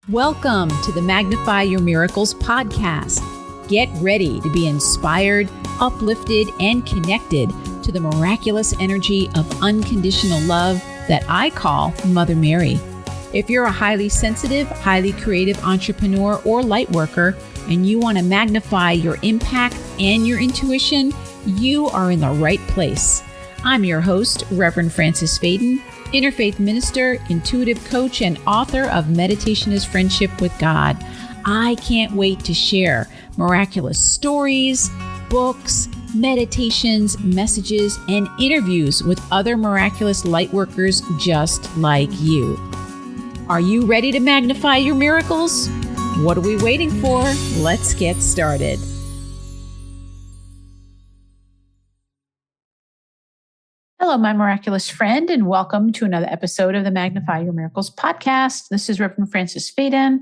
Welcome to the Magnify Your Miracles podcast. Get ready to be inspired, uplifted, and connected to the miraculous energy of unconditional love that I call Mother Mary. If you're a highly sensitive, highly creative entrepreneur or light worker, and you want to magnify your impact and your intuition, you are in the right place. I'm your host, Reverend Frances Faden, interfaith minister, intuitive coach, and author of Meditation is Friendship with God. I can't wait to share miraculous stories, books, meditations, messages, and interviews with other miraculous light workers just like you. Are you ready to magnify your miracles? What are we waiting for? Let's get started. Hello, my miraculous friend, and welcome to another episode of the Magnify Your Miracles podcast. This is Reverend Frances Faden,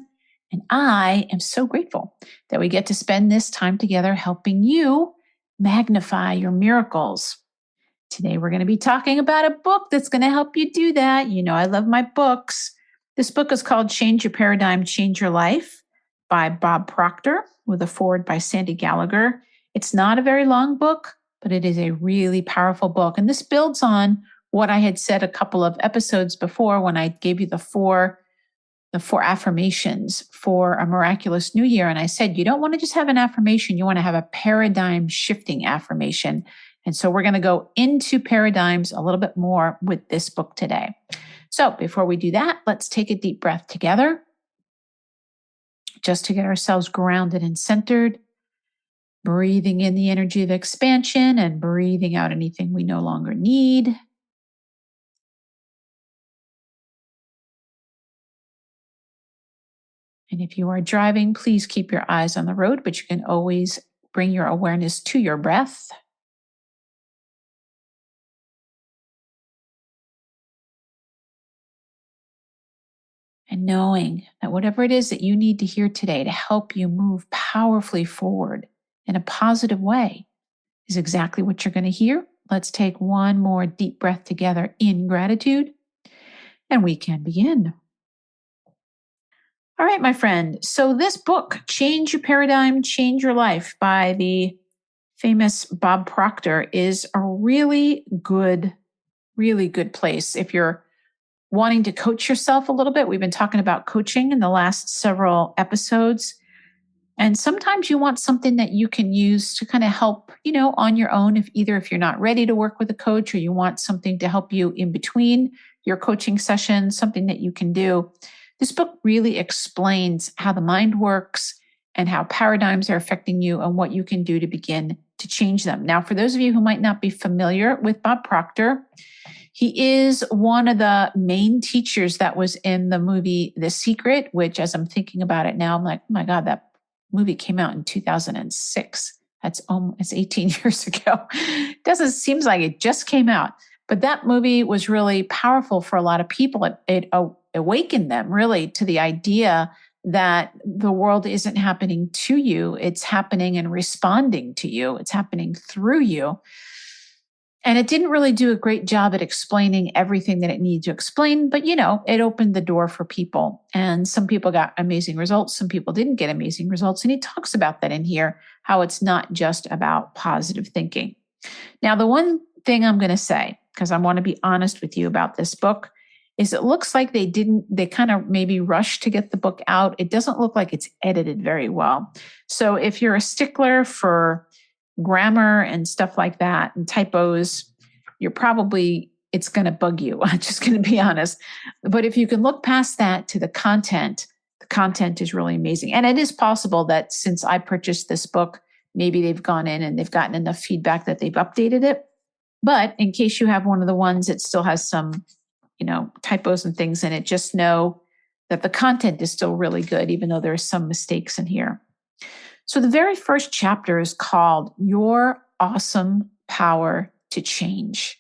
and I am so grateful that we get to spend this time together helping you magnify your miracles. Today, we're going to be talking about a book that's going to help you do that. You know, I love my books. This book is called Change Your Paradigm, Change Your Life by Bob Proctor with a foreword by Sandy Gallagher. It's not a very long book, but it is a really powerful book. And this builds on what I had said a couple of episodes before when I gave you the four affirmations for a miraculous new year. And I said, you don't want to just have an affirmation, you want to have a paradigm shifting affirmation. And so we're going to go into paradigms a little bit more with this book today. So before we do that, let's take a deep breath together, just to get ourselves grounded and centered. Breathing in the energy of expansion and breathing out anything we no longer need. And if you are driving, please keep your eyes on the road, but you can always bring your awareness to your breath. And knowing that whatever it is that you need to hear today to help you move powerfully forward in a positive way is exactly what you're going to hear. Let's take one more deep breath together in gratitude, and we can begin. All right, my friend. So this book, Change Your Paradigm, Change Your Life by the famous Bob Proctor, is a really good place if you're wanting to coach yourself a little bit. We've been talking about coaching in the last several episodes. And sometimes you want something that you can use to kind of help, on your own, if you're not ready to work with a coach, or you want something to help you in between your coaching sessions, something that you can do. This book really explains how the mind works and how paradigms are affecting you and what you can do to begin to change them. Now, for those of you who might not be familiar with Bob Proctor, he is one of the main teachers that was in the movie The Secret, which, as I'm thinking about it now, I'm like, oh my God, that movie came out in 2006. It's 18 years ago. Seems like it just came out. But that movie was really powerful for a lot of people. It awakened them really to the idea that the world isn't happening to you. It's happening and responding to you. It's happening through you. And it didn't really do a great job at explaining everything that it needed to explain, but it opened the door for people. And some people got amazing results. Some people didn't get amazing results. And he talks about that in here, how it's not just about positive thinking. Now, the one thing I'm going to say, because I want to be honest with you about this book, is it looks like they kind of maybe rushed to get the book out. It doesn't look like it's edited very well. So if you're a stickler for grammar and stuff like that and typos, it's going to bug you. I'm just going to be honest. But if you can look past that to the content is really amazing. And it is possible that since I purchased this book, maybe they've gone in and they've gotten enough feedback that they've updated it. But in case you have one of the ones that still has some, typos and things in it, just know that the content is still really good, even though there are some mistakes in here. So the very first chapter is called Your Awesome Power to Change.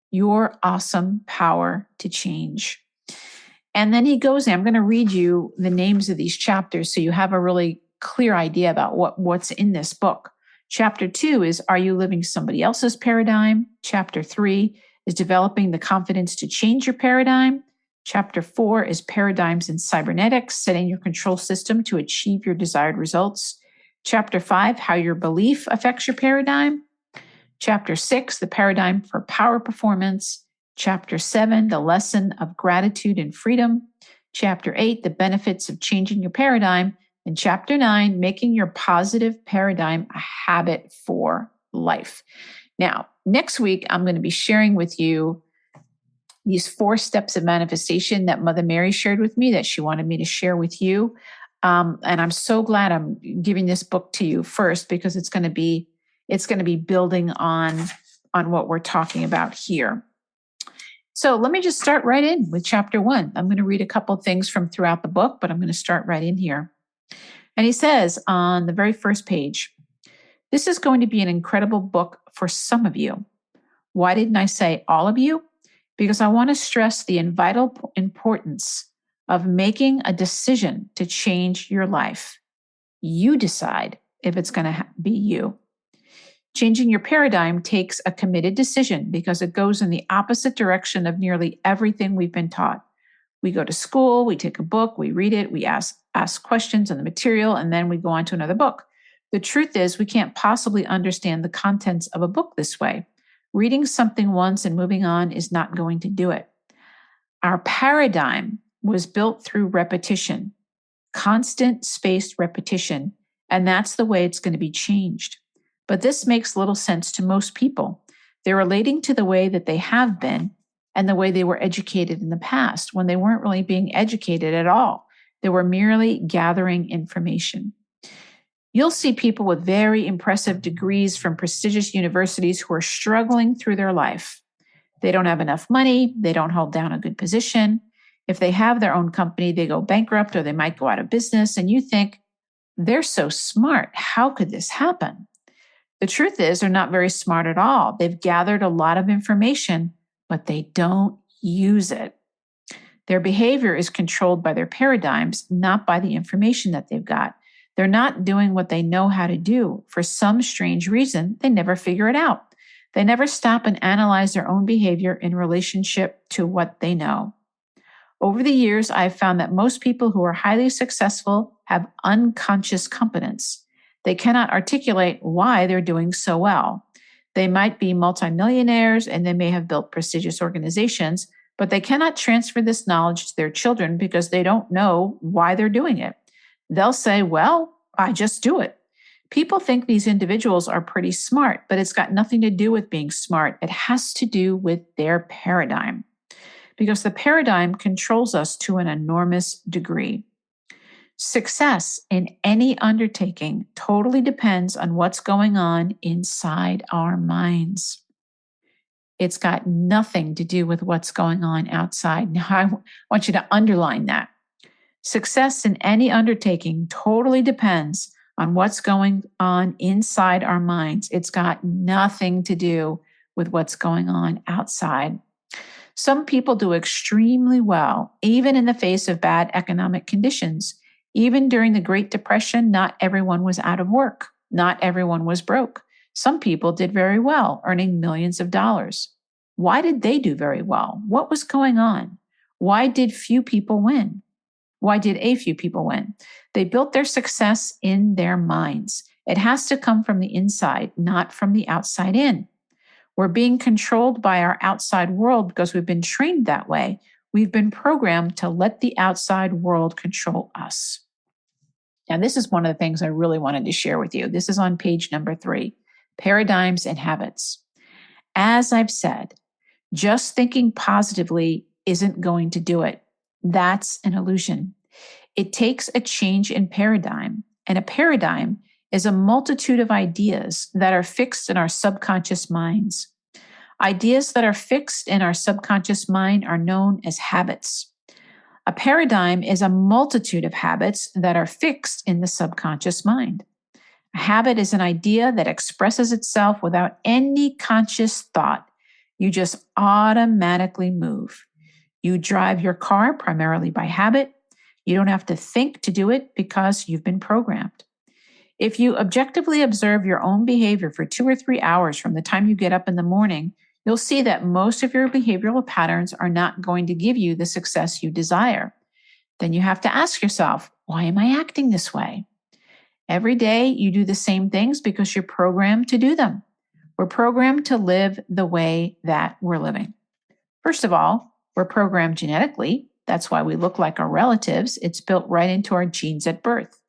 Your Awesome Power to Change. And then he goes in, I'm going to read you the names of these chapters so you have a really clear idea about what's in this book. Chapter 2 is Are You Living Somebody Else's Paradigm? Chapter 3 is Developing the Confidence to Change Your Paradigm. Chapter 4 is Paradigms in Cybernetics, setting your control system to achieve your desired results. Chapter 5, How Your Belief Affects Your Paradigm. Chapter 6, The Paradigm for Power Performance. Chapter 7, The Lesson of Gratitude and Freedom. Chapter 8, The Benefits of Changing Your Paradigm. And Chapter 9, Making Your Positive Paradigm a Habit for Life. Now, next week, I'm going to be sharing with you these 4 steps of manifestation that Mother Mary shared with me that she wanted me to share with you. And I'm so glad I'm giving this book to you first, because it's going to be building on what we're talking about here. So let me just start right in with chapter 1. I'm going to read a couple things from throughout the book, but I'm going to start right in here. And he says on the very first page, "This is going to be an incredible book for some of you." Why didn't I say all of you? Because I want to stress the vital importance of making a decision to change your life. You decide if it's going to be you. Changing your paradigm takes a committed decision because it goes in the opposite direction of nearly everything we've been taught. We go to school, we take a book, we read it, we ask questions on the material, and then we go on to another book. The truth is, we can't possibly understand the contents of a book this way. Reading something once and moving on is not going to do it. Our paradigm was built through repetition, constant spaced repetition, and that's the way it's going to be changed. But this makes little sense to most people. They're relating to the way that they have been and the way they were educated in the past, when they weren't really being educated at all. They were merely gathering information. You'll see people with very impressive degrees from prestigious universities who are struggling through their life. They don't have enough money. They don't hold down a good position. If they have their own company, they go bankrupt or they might go out of business. And you think, they're so smart. How could this happen? The truth is, they're not very smart at all. They've gathered a lot of information, but they don't use it. Their behavior is controlled by their paradigms, not by the information that they've got. They're not doing what they know how to do. For some strange reason, they never figure it out. They never stop and analyze their own behavior in relationship to what they know. Over the years, I've found that most people who are highly successful have unconscious competence. They cannot articulate why they're doing so well. They might be multimillionaires and they may have built prestigious organizations, but they cannot transfer this knowledge to their children because they don't know why they're doing it. They'll say, well, I just do it. People think these individuals are pretty smart, but it's got nothing to do with being smart. It has to do with their paradigm, because the paradigm controls us to an enormous degree. Success in any undertaking totally depends on what's going on inside our minds. It's got nothing to do with what's going on outside. Now, I want you to underline that. Success in any undertaking totally depends on what's going on inside our minds. It's got nothing to do with what's going on outside. Some people do extremely well, even in the face of bad economic conditions. Even during the Great Depression, not everyone was out of work. Not everyone was broke. Some people did very well, earning millions of dollars. Why did they do very well? What was going on? Why did few people win? Why did a few people win? They built their success in their minds. It has to come from the inside, not from the outside in. We're being controlled by our outside world because we've been trained that way. We've been programmed to let the outside world control us. Now, this is one of the things I really wanted to share with you. This is on page number 3, Paradigms and Habits. As I've said, just thinking positively isn't going to do it. That's an illusion. It takes a change in paradigm, and a paradigm is a multitude of ideas that are fixed in our subconscious minds. Ideas that are fixed in our subconscious mind are known as habits. A paradigm is a multitude of habits that are fixed in the subconscious mind. A habit is an idea that expresses itself without any conscious thought. You just automatically move. You drive your car primarily by habit. You don't have to think to do it because you've been programmed. If you objectively observe your own behavior for 2 or 3 hours from the time you get up in the morning, you'll see that most of your behavioral patterns are not going to give you the success you desire. Then you have to ask yourself, why am I acting this way? Every day you do the same things because you're programmed to do them. We're programmed to live the way that we're living. First of all, we're programmed genetically. That's why we look like our relatives. It's built right into our genes at birth.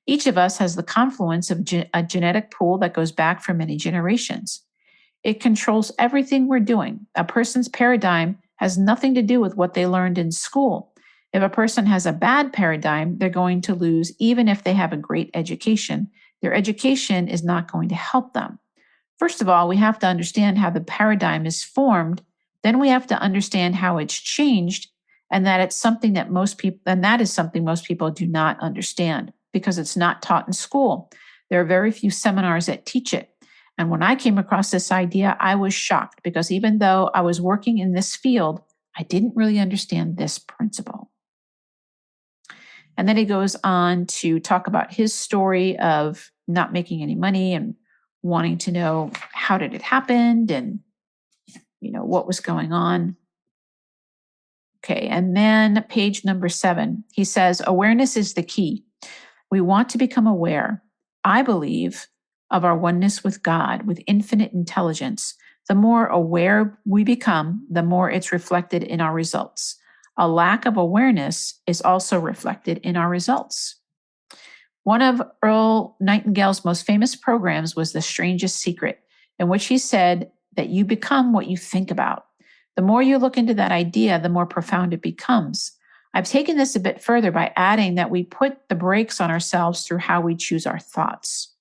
Each of us has the confluence of a genetic pool that goes back for many generations. It controls everything we're doing. A person's paradigm has nothing to do with what they learned in school. If a person has a bad paradigm, they're going to lose even if they have a great education. Their education is not going to help them. First of all, we have to understand how the paradigm is formed. Then we have to understand how it's changed, and that it's something that that is something most people do not understand because it's not taught in school. There are very few seminars that teach it. And when I came across this idea, I was shocked because even though I was working in this field, I didn't really understand this principle. And then he goes on to talk about his story of not making any money and wanting to know how did it happen and what was going on. Okay, and then page number 7, he says, awareness is the key. We want to become aware, I believe, of our oneness with God, with infinite intelligence. The more aware we become, the more it's reflected in our results. A lack of awareness is also reflected in our results. One of Earl Nightingale's most famous programs was The Strangest Secret, in which he said that you become what you think about. The more you look into that idea, the more profound it becomes. I've taken this a bit further by adding that we put the brakes on ourselves through how we choose our thoughts.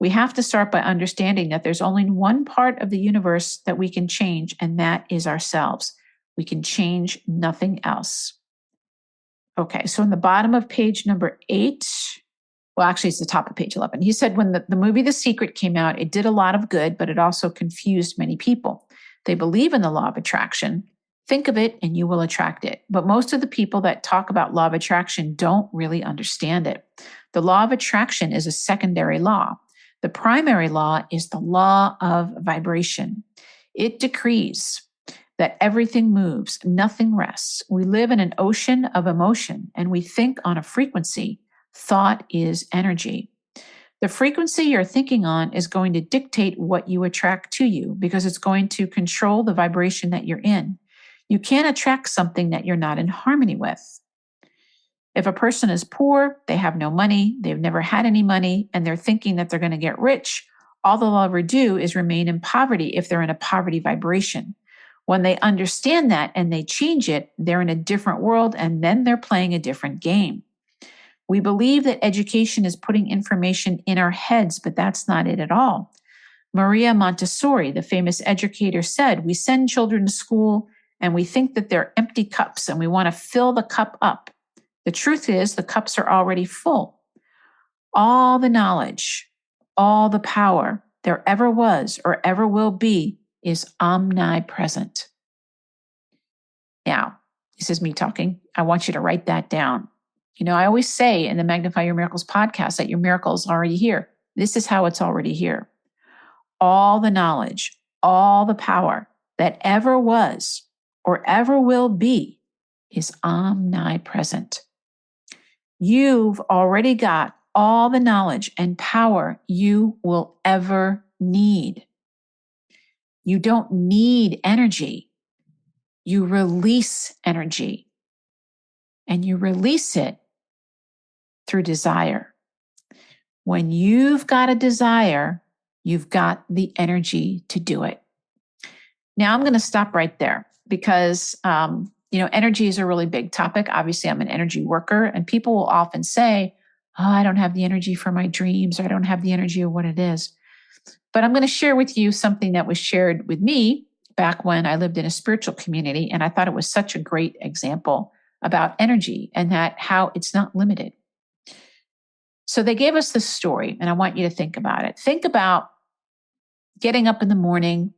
We have to start by understanding that there's only one part of the universe that we can change, and that is ourselves. We can change nothing else. Okay, so in the bottom of page number 8, well, actually, it's the top of page 11. He said when the movie The Secret came out, it did a lot of good, but it also confused many people. They believe in the law of attraction. Think of it and you will attract it. But most of the people that talk about law of attraction don't really understand it. The law of attraction is a secondary law. The primary law is the law of vibration. It decrees that everything moves, nothing rests. We live in an ocean of emotion and we think on a frequency. Thought is energy. The frequency you're thinking on is going to dictate what you attract to you because it's going to control the vibration that you're in. You can't attract something that you're not in harmony with. If a person is poor, they have no money, they've never had any money, and they're thinking that they're going to get rich, all they'll ever do is remain in poverty if they're in a poverty vibration. When they understand that and they change it, they're in a different world and then they're playing a different game. We believe that education is putting information in our heads, but that's not it at all. Maria Montessori, the famous educator, said, we send children to school and we think that they're empty cups and we want to fill the cup up. The truth is the cups are already full. All the knowledge, all the power there ever was or ever will be is omnipresent. Now, this is me talking. I want you to write that down. I always say in the Magnify Your Miracles podcast that your miracle is already here. This is how it's already here. All the knowledge, all the power that ever was or ever will be is omnipresent. You've already got all the knowledge and power you will ever need. You don't need energy. You release energy. And you release it through desire. When you've got a desire, you've got the energy to do it. Now I'm going to stop right there because, energy is a really big topic. Obviously, I'm an energy worker and people will often say, oh, I don't have the energy for my dreams, or I don't have the energy of what it is. But I'm going to share with you something that was shared with me back when I lived in a spiritual community. And I thought it was such a great example about energy and that how it's not limited. So they gave us this story, and I want you to think about it. Think about getting up in the morning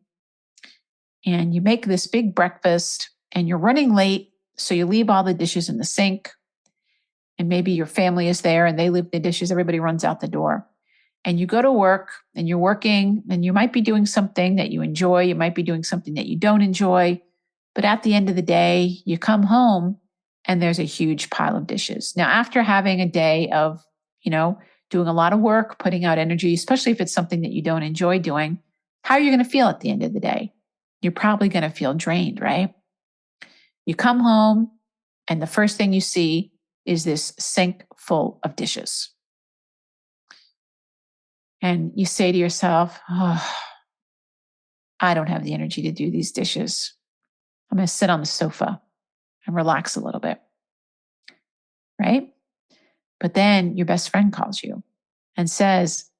and you make this big breakfast and you're running late, so you leave all the dishes in the sink, and maybe your family is there and they leave the dishes, everybody runs out the door. and you go to work and you're working and you might be doing something that you enjoy. You might be doing something that you don't enjoy. But at the end of the day, you come home and there's a huge pile of dishes. Now, after having a day of, doing a lot of work, putting out energy, especially if it's something that you don't enjoy doing, how are you going to feel at the end of the day? You're probably going to feel drained, right? You come home and the first thing you see is this sink full of dishes. And you say to yourself, oh, I don't have the energy to do these dishes. I'm going to sit on the sofa and relax a little bit, right? But then your best friend calls you and says,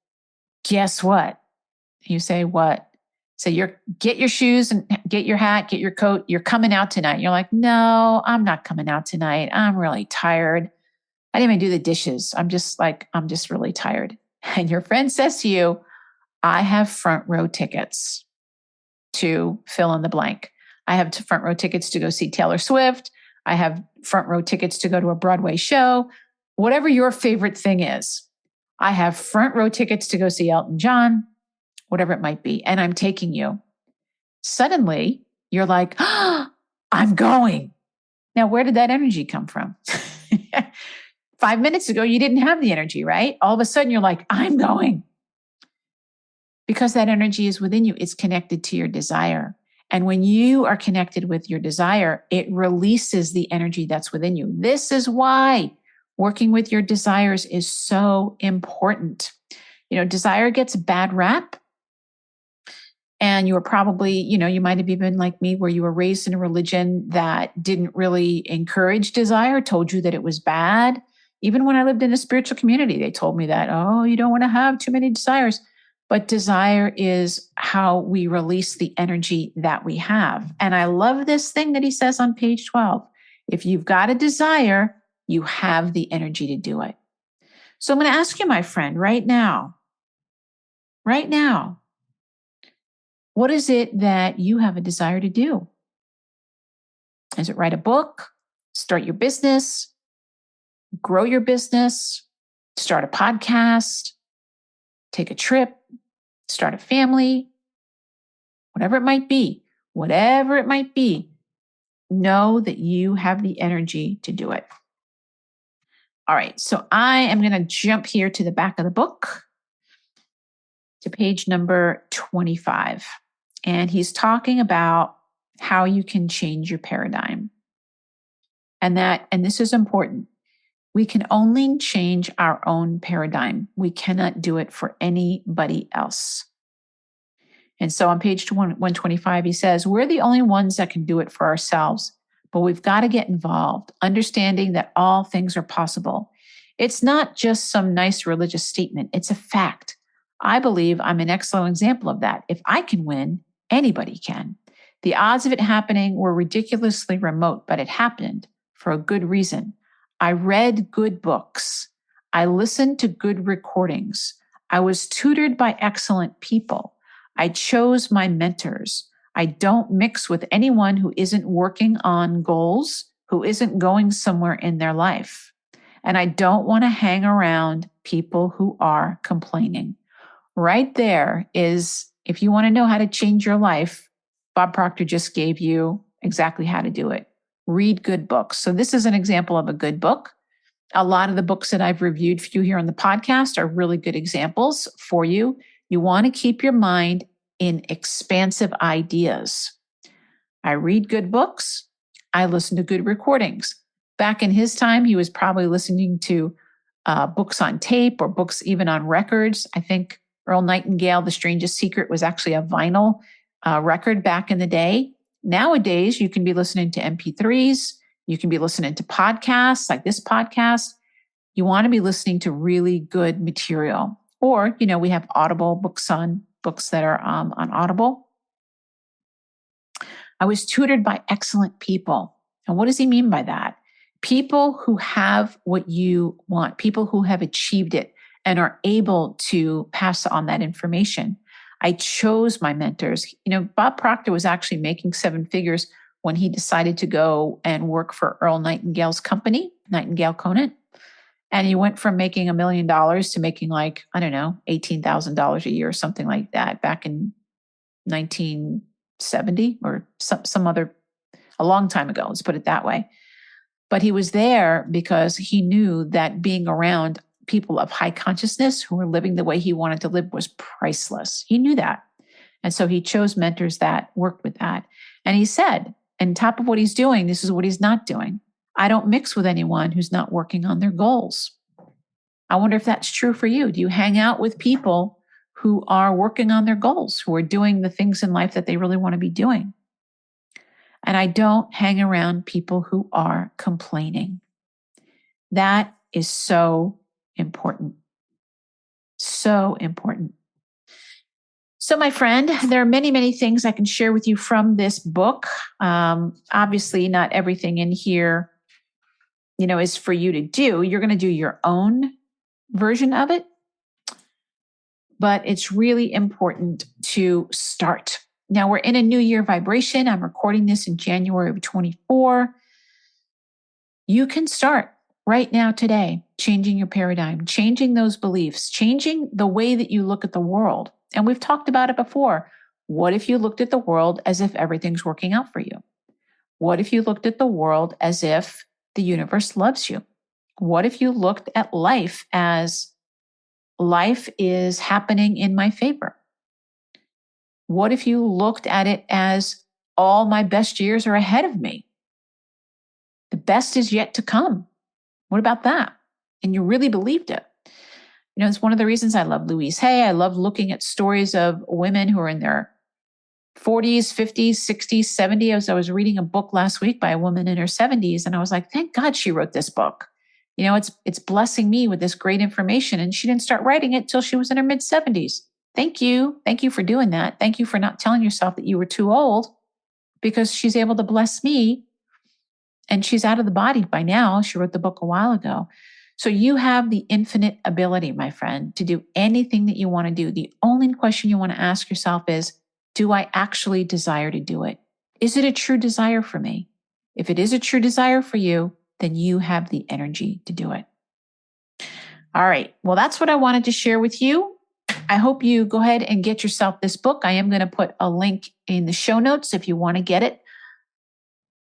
guess what? You say, what? So get your shoes and get your hat, get your coat. You're coming out tonight. You're like, no, I'm not coming out tonight. I'm really tired. I didn't even do the dishes. I'm just really tired. And your friend says to you, I have front row tickets to fill in the blank. I have front row tickets to go see Taylor Swift. I have front row tickets to go to a Broadway show. Whatever your favorite thing is, I have front row tickets to go see Elton John, whatever it might be, and I'm taking you. Suddenly, you're like, oh, I'm going. Now, where did that energy come from? 5 minutes ago, you didn't have the energy, right? All of a sudden, you're like, I'm going. Because that energy is within you, it's connected to your desire. And when you are connected with your desire, it releases the energy that's within you. This is why working with your desires is so important. Desire gets a bad rap. And you were probably, you might have even like me, where you were raised in a religion that didn't really encourage desire, told you that it was bad. Even when I lived in a spiritual community, they told me that, oh, you don't want to have too many desires. But desire is how we release the energy that we have. And I love this thing that he says on page 12. If you've got a desire, you have the energy to do it. So I'm going to ask you, my friend, right now, what is it that you have a desire to do? Is it write a book, start your business, grow your business, start a podcast, take a trip, start a family, whatever it might be, know that you have the energy to do it. All right, so I am going to jump here to the back of the book to page number 25. And he's talking about how you can change your paradigm. And this is important. We can only change our own paradigm. We cannot do it for anybody else. And so on page 125, he says, we're the only ones that can do it for ourselves, but we've got to get involved, understanding that all things are possible. It's not just some nice religious statement. It's a fact. I believe I'm an excellent example of that. If I can win, anybody can. The odds of it happening were ridiculously remote, but it happened for a good reason. I read good books. I listened to good recordings. I was tutored by excellent people. I chose my mentors. I don't mix with anyone who isn't working on goals, who isn't going somewhere in their life. And I don't want to hang around people who are complaining. Right there is, if you want to know how to change your life, Bob Proctor just gave you exactly how to do it. Read good books. So this is an example of a good book. A lot of the books that I've reviewed for you here on the podcast are really good examples for you. You want to keep your mind in expansive ideas. I read good books. I listen to good recordings. Back in his time, he was probably listening to books on tape or books even on records. I think Earl Nightingale, The Strangest Secret, was actually a vinyl record back in the day. Nowadays, you can be listening to MP3s. You can be listening to podcasts like this podcast. You want to be listening to really good material. Or, we have Audible books that are on Audible. I was tutored by excellent people. And what does he mean by that? People who have what you want, people who have achieved it and are able to pass on that information. I chose my mentors. Bob Proctor was actually making 7 figures when he decided to go and work for Earl Nightingale's company, Nightingale Conant. And he went from making $1 million to making like, I don't know, $18,000 a year or something like that back in 1970 or some other, a long time ago. Let's put it that way. But he was there because he knew that being around people of high consciousness who were living the way he wanted to live was priceless. He knew that. And so he chose mentors that worked with that. And he said, on top of what he's doing, this is what he's not doing. I don't mix with anyone who's not working on their goals. I wonder if that's true for you. Do you hang out with people who are working on their goals, who are doing the things in life that they really want to be doing? And I don't hang around people who are complaining. That is so important. So important. So, my friend, there are many, many things I can share with you from this book. Obviously, not everything in here, is for you to do. You're going to do your own version of it. But it's really important to start. Now, we're in a new year vibration. I'm recording this in January of 24. You can start right now today, changing your paradigm, changing those beliefs, changing the way that you look at the world. And we've talked about it before. What if you looked at the world as if everything's working out for you? What if you looked at the world as if the universe loves you? What if you looked at life as life is happening in my favor? What if you looked at it as all my best years are ahead of me? The best is yet to come. What about that? And you really believed it. It's one of the reasons I love Louise Hay. I love looking at stories of women who are in their 40s, 50s, 60s, 70s. I was reading a book last week by a woman in her 70s, and I was like, thank God she wrote this book. It's blessing me with this great information. And she didn't start writing it till she was in her mid 70s. Thank you. Thank you for doing that. Thank you for not telling yourself that you were too old, because she's able to bless me. And she's out of the body by now. She wrote the book a while ago. So you have the infinite ability, my friend, to do anything that you want to do. The only question you want to ask yourself is, do I actually desire to do it? Is it a true desire for me? If it is a true desire for you, then you have the energy to do it. All right. Well, that's what I wanted to share with you. I hope you go ahead and get yourself this book. I am going to put a link in the show notes if you want to get it.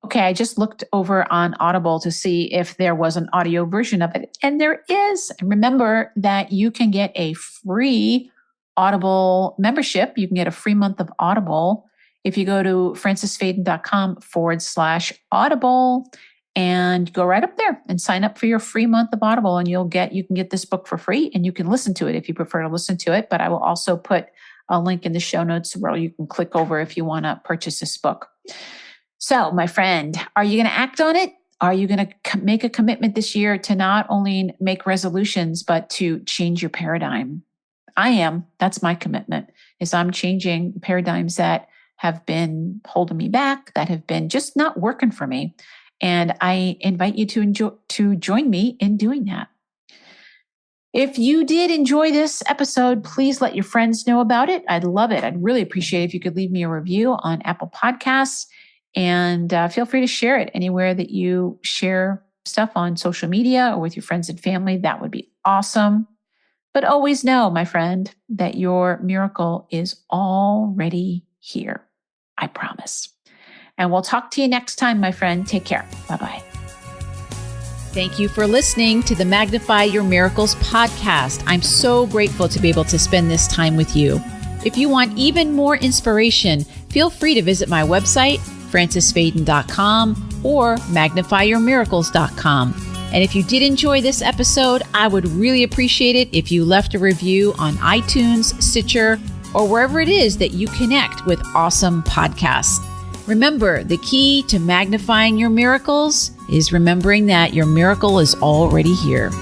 Okay, I just looked over on Audible to see if there was an audio version of it. And there is. And remember that you can get a free Audible membership. You can get a free month of Audible if you go to francisfaden.com/Audible and go right up there and sign up for your free month of Audible. And you can get this book for free, and you can listen to it if you prefer to listen to it. But I will also put a link in the show notes where you can click over if you want to purchase this book. So, my friend, are you going to act on it? Are you going to make a commitment this year to not only make resolutions, but to change your paradigm? I am. That's my commitment, is I'm changing paradigms that have been holding me back, that have been just not working for me. And I invite you to join me in doing that. If you did enjoy this episode, please let your friends know about it. I'd love it. I'd really appreciate it if you could leave me a review on Apple Podcasts. And feel free to share it anywhere that you share stuff on social media or with your friends and family. That would be awesome. But always know, my friend, that your miracle is already here. I promise. And we'll talk to you next time, my friend. Take care. Bye-bye. Thank you for listening to the Magnify Your Miracles podcast. I'm so grateful to be able to spend this time with you. If you want even more inspiration, feel free to visit my website, francisfaden.com or magnifyyourmiracles.com. And if you did enjoy this episode, I would really appreciate it if you left a review on iTunes, Stitcher, or wherever it is that you connect with awesome podcasts. Remember, the key to magnifying your miracles is remembering that your miracle is already here.